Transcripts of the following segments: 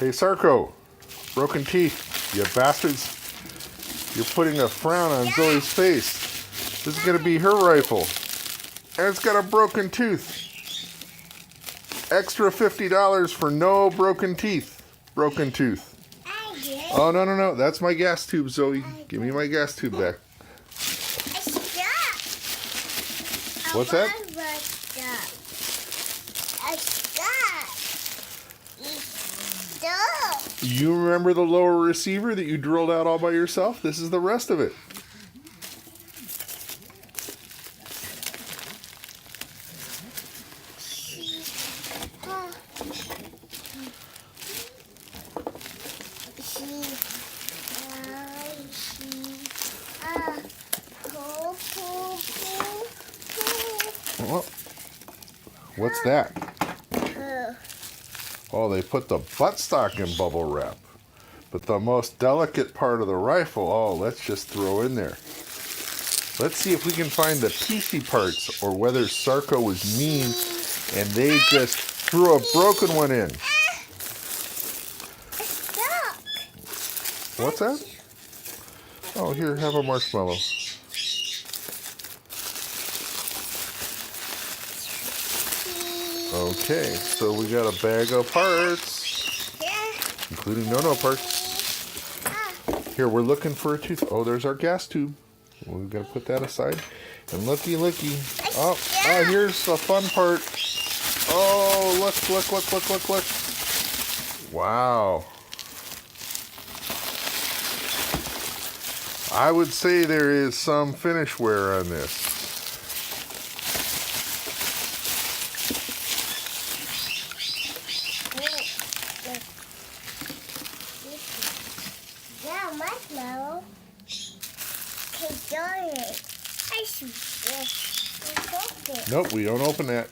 Hey, Sarco. Broken teeth. You bastards. You're putting a frown on Zoe's face. This is going to be her rifle. And it's got a broken tooth. Extra $50 for no broken teeth. Broken tooth. Oh, no, no, no. That's my gas tube, Zoe. Give me my gas tube back. What's that? You remember the lower receiver that you drilled out all by yourself? This is the rest of it. Oh, what's that? Oh, they put the buttstock in bubble wrap. But the most delicate part of the rifle, oh, let's just throw in there. Let's see if we can find the piecey parts or whether Sarco was mean and they just threw a broken one in. What's that? Oh, here, have a marshmallow. Okay, so we got a bag of parts, including no-no parts. Here, we're looking for a tooth. Oh, there's our gas tube. We're going to put that aside. And looky. Oh, here's the fun part. Oh, look. Wow. I would say there is some finish wear on this. Marshmallow. Nope, we don't open that.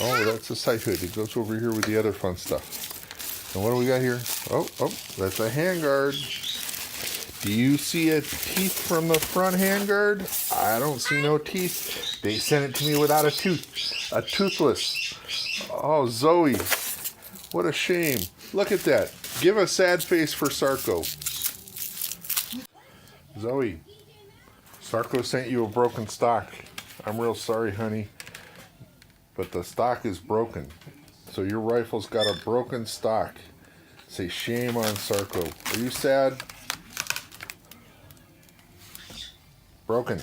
Oh, that's a sight hood. It goes over here with the other fun stuff. And what do we got here? Oh, that's a handguard. Do you see a teeth from the front handguard? I don't see no teeth. They sent it to me without a tooth. A toothless. Oh, Zoe. What a shame. Look at that. Give a sad face for Sarco. Zoe, Sarco sent you a broken stock. I'm real sorry, honey, but the stock is broken. So your rifle's got a broken stock. Say shame on Sarco. Are you sad? Broken.